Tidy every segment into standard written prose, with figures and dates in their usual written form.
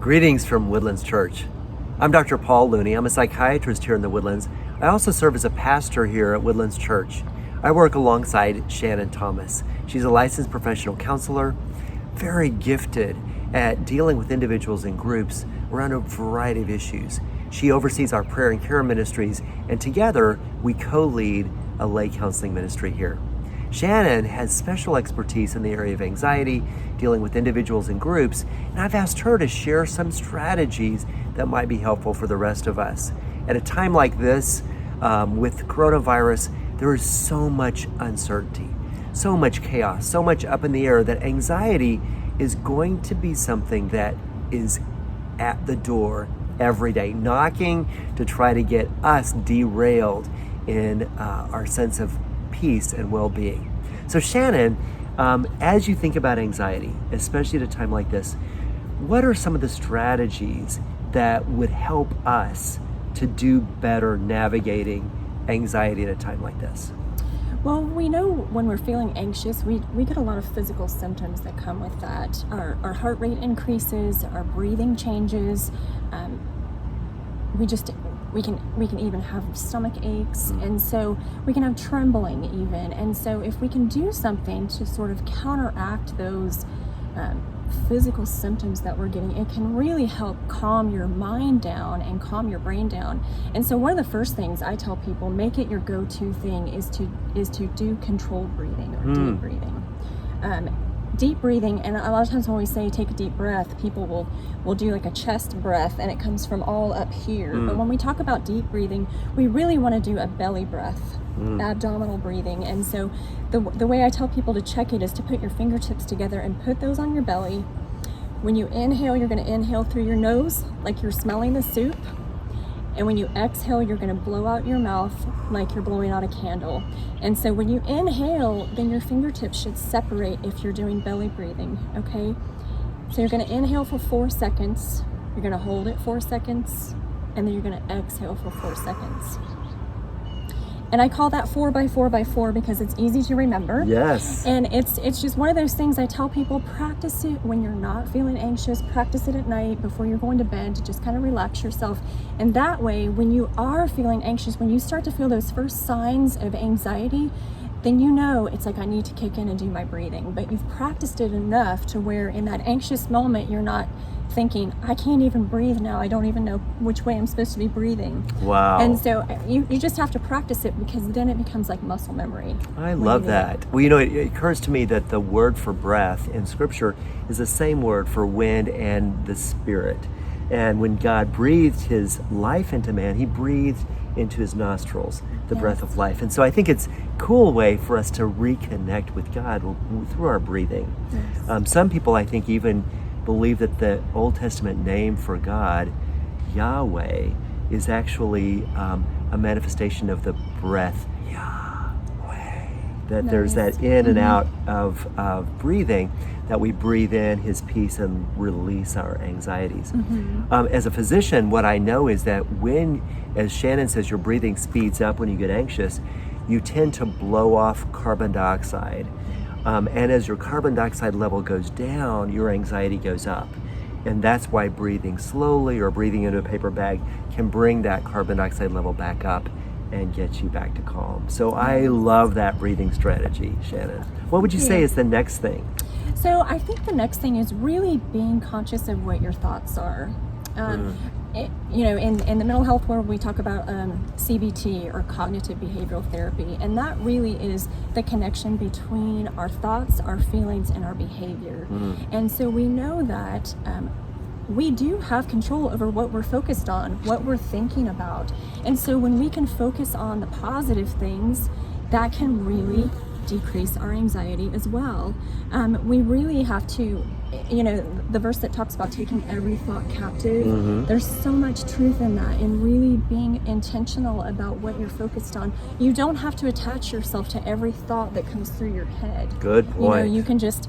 Greetings from Woodlands Church. I'm Dr. Paul Looney. I'm a psychiatrist here in the Woodlands. I also serve as a pastor here at Woodlands Church. I work alongside Shannon Thomas. She's a licensed professional counselor, very gifted at dealing with individuals and groups around a variety of issues. She oversees our prayer and care ministries, and together we co-lead a lay counseling ministry here. Shannon has special expertise in the area of anxiety, dealing with individuals and groups, and I've asked her to share some strategies that might be helpful for the rest of us. At a time like this, with coronavirus, there is so much uncertainty, so much chaos, so much up in the air that anxiety is going to be something that is at the door every day, knocking to try to get us derailed in our sense of peace and well-being. So Shannon, as you think about anxiety, especially at a time like this, what are some of the strategies that would help us to do better navigating anxiety at a time like this? Well, we know when we're feeling anxious, we get a lot of physical symptoms that come with that. Our heart rate increases, our breathing changes, we can even have stomach aches, and so we can have trembling even. And so if we can do something to sort of counteract those physical symptoms that we're getting, it can really help calm your mind down and calm your brain down. And so one of the first things I tell people, make it your go-to thing, is to do controlled breathing or deep breathing. Deep breathing, and a lot of times when we say take a deep breath, people will do like a chest breath and it comes from all up here. But when we talk about deep breathing, we really want to do a belly breath, abdominal breathing. And so the way I tell people to check it is to put your fingertips together and put those on your belly. When you inhale, you're going to inhale through your nose like you're smelling the soup. And when you exhale, you're going to blow out your mouth like you're blowing out a candle. And so when you inhale, then your fingertips should separate if you're doing belly breathing, okay? So you're going to inhale for 4 seconds, you're going to hold it 4 seconds, and then you're going to exhale for 4 seconds. And I call that 4 by 4 by 4 because it's easy to remember. Yes. And it's just one of those things I tell people, practice it when you're not feeling anxious, practice it at night before you're going to bed to just kind of relax yourself. And that way, when you are feeling anxious, when you start to feel those first signs of anxiety, then you know it's like, I need to kick in and do my breathing. But you've practiced it enough to where in that anxious moment, you're not thinking, I can't even breathe now. I don't even know which way I'm supposed to be breathing. Wow. And so you just have to practice it because then it becomes like muscle memory. I love that. Well, it occurs to me that the word for breath in Scripture is the same word for wind and the Spirit. And when God breathed his life into man, he breathed into his nostrils the breath of life. And so I think it's a cool way for us to reconnect with God through our breathing. Yes. Some people, I think, even believe that the Old Testament name for God, Yahweh, is actually a manifestation of the breath, Yahweh. That there's that in and out of breathing, that we breathe in his peace and release our anxieties. As a physician, what I know is that when, as Shannon says, your breathing speeds up when you get anxious, you tend to blow off carbon dioxide. And as your carbon dioxide level goes down, your anxiety goes up. And that's why breathing slowly or breathing into a paper bag can bring that carbon dioxide level back up and get you back to calm. So I love that breathing strategy, Shannon. What would you say is the next thing? So I think the next thing is really being conscious of what your thoughts are. In the mental health world, we talk about CBT, or cognitive behavioral therapy, and that really is the connection between our thoughts, our feelings, and our behavior. And so we know that we do have control over what we're focused on, what we're thinking about. And so when we can focus on the positive things, that can really decrease our anxiety as well. We really have to, the verse that talks about taking every thought captive, there's so much truth in that, and really being intentional about what you're focused on. You don't have to attach yourself to every thought that comes through your head. Good point. You can just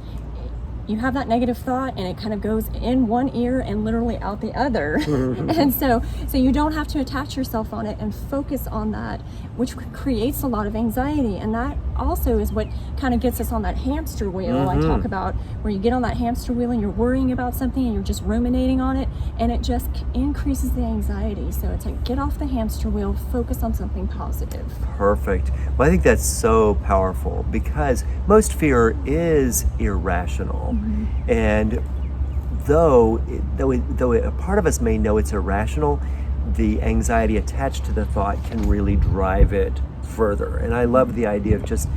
you have that negative thought and it kind of goes in one ear and literally out the other. And so you don't have to attach yourself on it and focus on that, which creates a lot of anxiety. And that also is what kind of gets us on that hamster wheel I talk about, where you get on that hamster wheel and you're worrying about something and you're just ruminating on it, and it just increases the anxiety. So it's like, get off the hamster wheel, focus on something positive. Perfect. Well, I think that's so powerful, because most fear is irrational. And though a part of us may know it's irrational, the anxiety attached to the thought can really drive it further. And I love the idea of just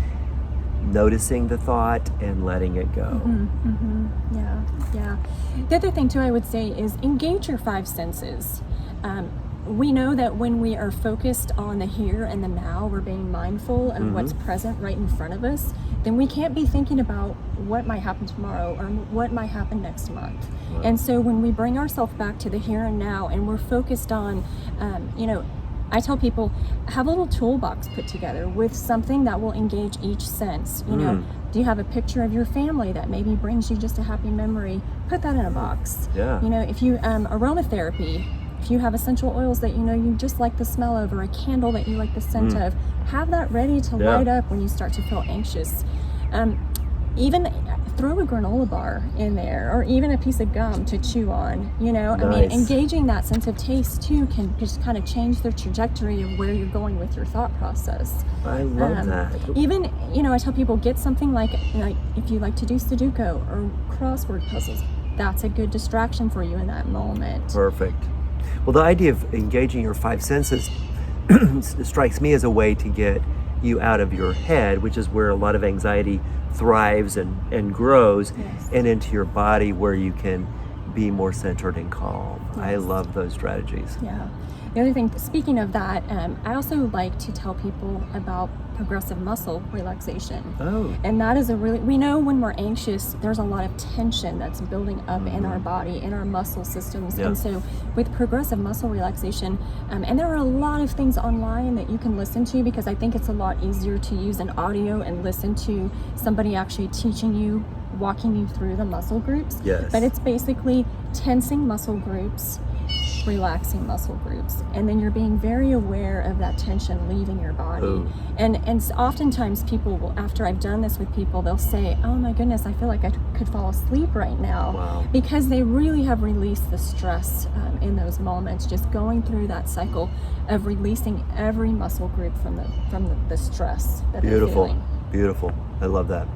noticing the thought and letting it go. Yeah. The other thing too I would say is engage your five senses. We know that when we are focused on the here and the now, we're being mindful of what's present right in front of us, then we can't be thinking about what might happen tomorrow or what might happen next month. Wow. And so when we bring ourselves back to the here and now, and we're focused on, I tell people, have a little toolbox put together with something that will engage each sense. You know, do you have a picture of your family that maybe brings you just a happy memory? Put that in a box. Yeah. You know, if you aromatherapy, if you have essential oils that you just like the smell of, or a candle that you like the scent of, have that ready to light up when you start to feel anxious. Even throw a granola bar in there, or even a piece of gum to chew on. Nice. I mean, engaging that sense of taste too can just kind of change the trajectory of where you're going with your thought process. I love that. Even, I tell people, get something like if you like to do Sudoku or crossword puzzles, that's a good distraction for you in that moment. Perfect. Well, the idea of engaging your five senses strikes me as a way to get you out of your head, which is where a lot of anxiety thrives and grows, and into your body, where you can be more centered and calm. I love those strategies. Yeah. The other thing, speaking of that, I also like to tell people about progressive muscle relaxation. Oh. And that is we know when we're anxious, there's a lot of tension that's building up in our body, in our muscle systems. Yeah. And so with progressive muscle relaxation, and there are a lot of things online that you can listen to, because I think it's a lot easier to use an audio and listen to somebody actually teaching you, walking you through the muscle groups. Yes. But it's basically tensing muscle groups, relaxing muscle groups, and then you're being very aware of that tension leaving your body. Ooh. And oftentimes people will, after I've done this with people, they'll say, oh my goodness, I feel like I could fall asleep right now. Wow. Because they really have released the stress in those moments, just going through that cycle of releasing every muscle group from the stress that they're feeling. Beautiful. I love that.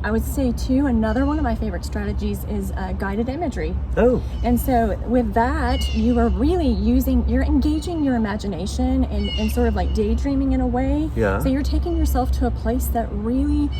I would say too, another one of my favorite strategies is guided imagery. Oh. And so with that, you are really you're engaging your imagination and sort of like daydreaming in a way. Yeah. So you're taking yourself to a place that really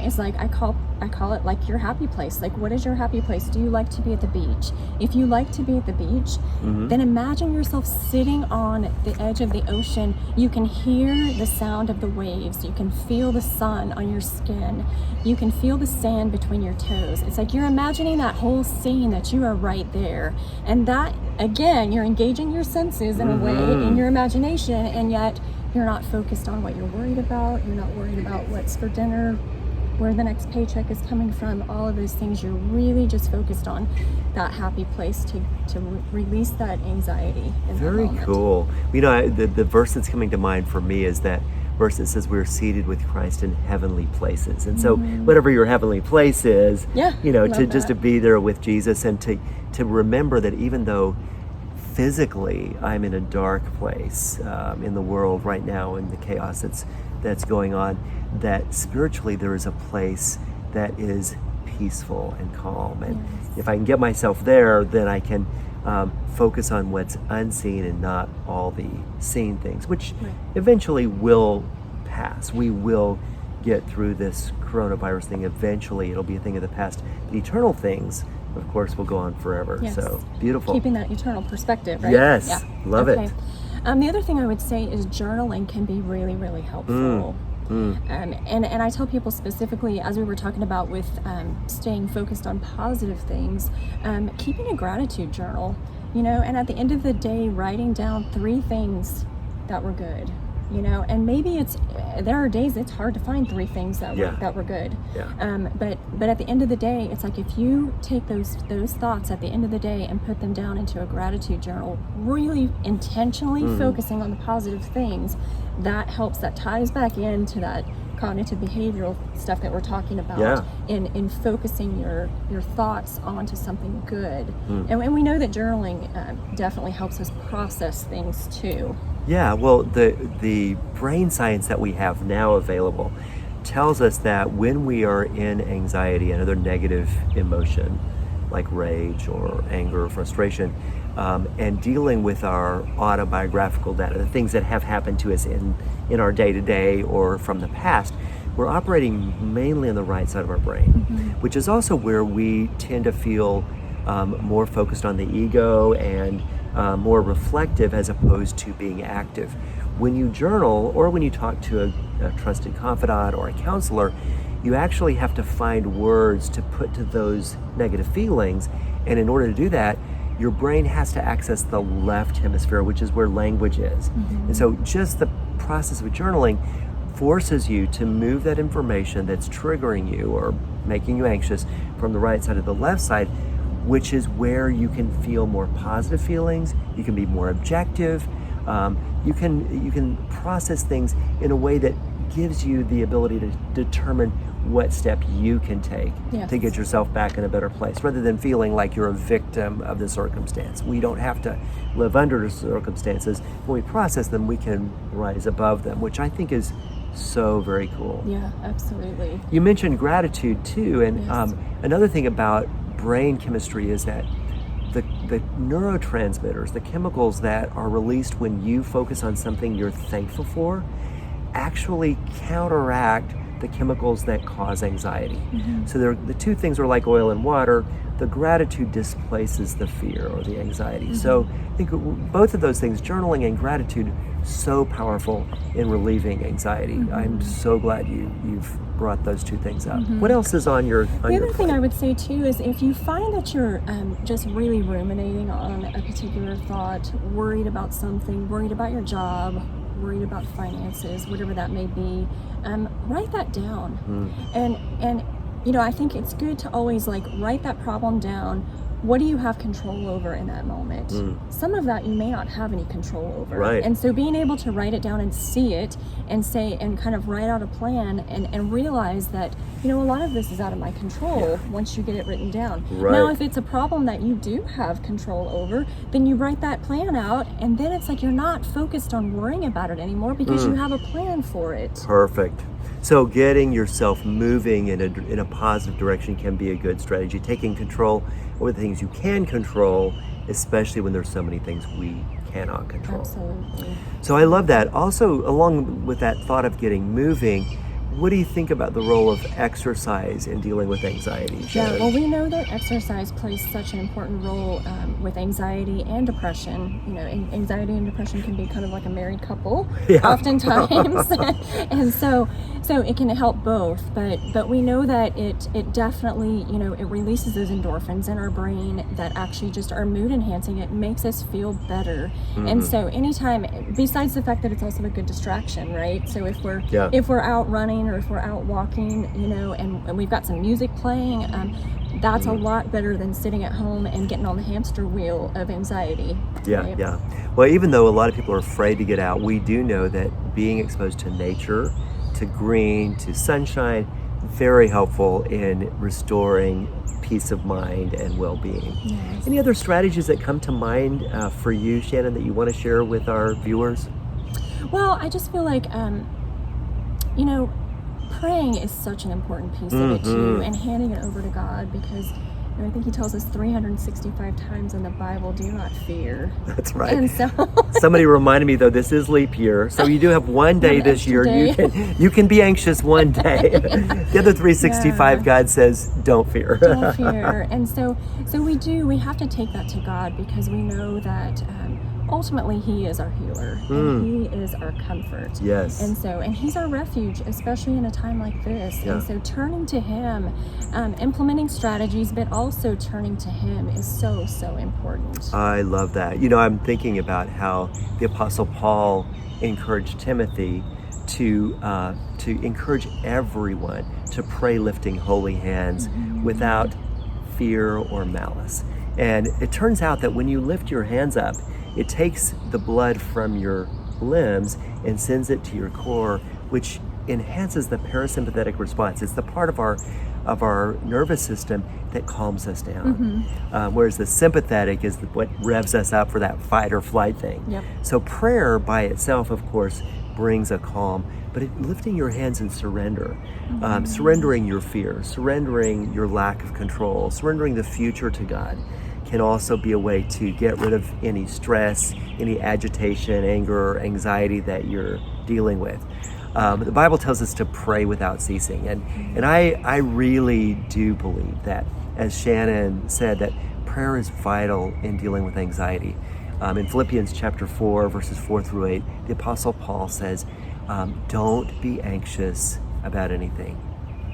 is like, I call it like your happy place. Like, what is your happy place? Do you like to be at the beach? If you like to be at the beach, then imagine yourself sitting on the edge of the ocean. You can hear the sound of the waves. You can feel the sun on your skin. You can feel the sand between your toes. It's like you're imagining that whole scene, that you are right there. And that, again, you're engaging your senses in a way in your imagination, and yet you're not focused on what you're worried about. You're not worried about what's for dinner, where the next paycheck is coming from, all of those things. You're really just focused on that happy place to release that anxiety in Very that moment. cool. The verse that's coming to mind for me is that verse that says we're seated with Christ in heavenly places. And so whatever your heavenly place is, to be there with Jesus, and to remember that even though physically I'm in a dark place in the world right now, in the chaos that's going on, that spiritually there is a place that is peaceful and calm. And if I can get myself there, then I can focus on what's unseen and not all the seen things, which eventually will pass. We will get through this coronavirus thing. Eventually it'll be a thing of the past. The eternal things, of course, will go on forever. Yes. So beautiful. Keeping that eternal perspective, right? Yes. Yeah. Love it. The other thing I would say is journaling can be really, really helpful. And I tell people specifically, as we were talking about with staying focused on positive things, keeping a gratitude journal, and at the end of the day, writing down 3 things that were good. and maybe there are days it's hard to find 3 things that were good. Yeah. But at the end of the day, it's like if you take those thoughts at the end of the day and put them down into a gratitude journal, really intentionally focusing on the positive things, that helps, that ties back into that cognitive behavioral stuff that we're talking about in focusing your thoughts onto something good. And we know that journaling definitely helps us process things too. Yeah, well, the brain science that we have now available tells us that when we are in anxiety, another negative emotion like rage or anger or frustration, and dealing with our autobiographical data, the things that have happened to us in our day-to-day or from the past, we're operating mainly on the right side of our brain, which is also where we tend to feel more focused on the ego and more reflective as opposed to being active. When you journal or when you talk to a trusted confidant or a counselor, you actually have to find words to put to those negative feelings. And in order to do that, your brain has to access the left hemisphere, which is where language is. And so just the process of journaling forces you to move that information that's triggering you or making you anxious from the right side to the left side, which is where you can feel more positive feelings, you can be more objective, you can process things in a way that gives you the ability to determine what step you can take to get yourself back in a better place, rather than feeling like you're a victim of the circumstance. We don't have to live under the circumstances. When we process them, we can rise above them, which I think is so very cool. Yeah, absolutely. You mentioned gratitude too, and another thing about brain chemistry is that the neurotransmitters, the chemicals that are released when you focus on something you're thankful for, actually counteract the chemicals that cause anxiety. So the two things are like oil and water. The gratitude displaces the fear or the anxiety. So I think both of those things, journaling and gratitude, so powerful in relieving anxiety. I'm so glad you've brought those two things up. What else is on your The other thing I would say too is if you find that you're just really ruminating on a particular thought, worried about something, worried about your job, worried about finances, whatever that may be, write that down. And I think it's good to always write that problem down. What do you have control over in that moment? Some of that you may not have any control over. Right. And so being able to write it down and see it and say, and kind of write out a plan and realize that, a lot of this is out of my control once you get it written down. Right. Now, if it's a problem that you do have control over, then you write that plan out, and then it's like you're not focused on worrying about it anymore because you have a plan for it. Perfect. So getting yourself moving in a positive direction can be a good strategy. Taking control over the things you can control, especially when there's so many things we cannot control. Absolutely. So I love that. Also, along with that thought of getting moving, what do you think about the role of exercise in dealing with anxiety, Shannon? Yeah, well, we know that exercise plays such an important role with anxiety and depression. Anxiety and depression can be kind of like a married couple, oftentimes, and so it can help both. But we know that it definitely it releases those endorphins in our brain that actually just are mood enhancing. It makes us feel better, and so anytime, besides the fact that it's also a good distraction, right? So if we're out running or if we're out walking, and we've got some music playing, that's a lot better than sitting at home and getting on the hamster wheel of anxiety. Right? Yeah. Well, even though a lot of people are afraid to get out, we do know that being exposed to nature, to green, to sunshine, very helpful in restoring peace of mind and well-being. Yes. Any other strategies that come to mind for you, Shannon, that you want to share with our viewers? Well, I just feel like, praying is such an important piece of it too, and handing it over to God, because I think he tells us 365 times in the Bible, do not fear. That's right. And so somebody reminded me though, this is leap year, so you do have one day this year. Day. You can be anxious one day. The other 365, God says, don't fear. Don't fear. And so we have to take that to God, because we know that ultimately He is our healer, and He is our comfort. Yes. And He's our refuge, especially in a time like this. Yeah. And so turning to Him, implementing strategies, but also turning to Him is so important. I love that. I'm thinking about how the Apostle Paul encouraged Timothy to encourage everyone to pray lifting holy hands without fear or malice. And it turns out that when you lift your hands up, it takes the blood from your limbs and sends it to your core, which enhances the parasympathetic response. It's the part of our nervous system that calms us down. Whereas the sympathetic is what revs us up for that fight or flight thing. Yep. So prayer by itself, of course, brings a calm, but lifting your hands in surrender, surrendering your fear, surrendering your lack of control, surrendering the future to God, can also be a way to get rid of any stress, any agitation, anger, or anxiety that you're dealing with. The Bible tells us to pray without ceasing, and I really do believe that, as Shannon said, that prayer is vital in dealing with anxiety. In Philippians chapter 4, verses 4 through 8, the Apostle Paul says, don't be anxious about anything.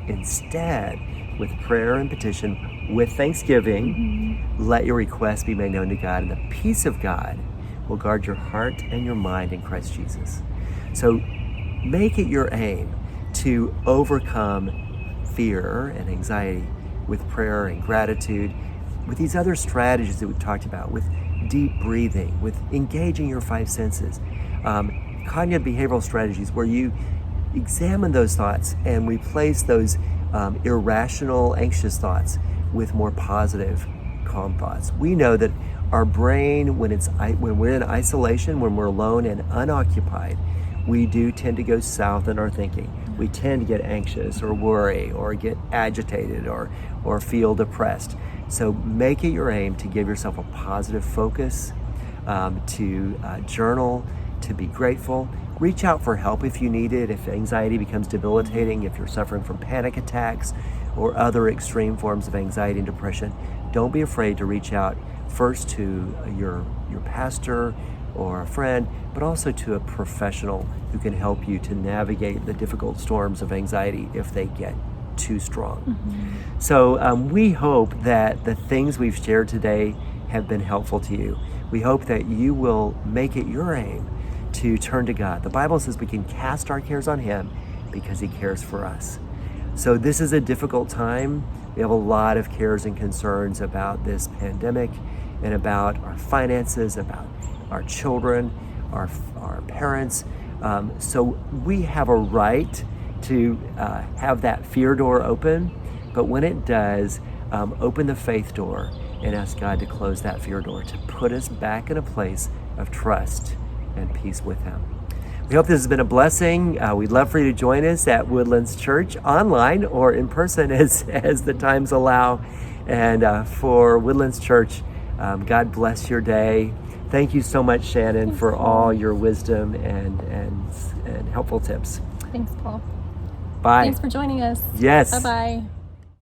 Instead, with prayer and petition, with thanksgiving, let your requests be made known to God, and the peace of God will guard your heart and your mind in Christ Jesus. So make it your aim to overcome fear and anxiety with prayer and gratitude, with these other strategies that we've talked about, with deep breathing, with engaging your five senses, cognitive behavioral strategies where you examine those thoughts and replace those irrational, anxious thoughts with more positive, calm thoughts. We know that our brain, when we're in isolation, when we're alone and unoccupied, we do tend to go south in our thinking. We tend to get anxious or worry or get agitated or feel depressed. So make it your aim to give yourself a positive focus, to journal, to be grateful. Reach out for help if you need it, if anxiety becomes debilitating, if you're suffering from panic attacks or other extreme forms of anxiety and depression. Don't be afraid to reach out first to your pastor or a friend, but also to a professional who can help you to navigate the difficult storms of anxiety if they get too strong. So we hope that the things we've shared today have been helpful to you. We hope that you will make it your aim to turn to God. The Bible says we can cast our cares on Him because He cares for us. So this is a difficult time. We have a lot of cares and concerns about this pandemic and about our finances, about our children, our parents. So we have a right to have that fear door open, but when it does, open the faith door and ask God to close that fear door, to put us back in a place of trust and peace with Him. We hope this has been a blessing. We'd love for you to join us at Woodlands Church online or in person as the times allow. And for Woodlands Church, God bless your day. Thank you so much, Shannon, for all your wisdom and helpful tips. Thanks, Paul. Bye. Thanks for joining us. Yes. Bye-bye.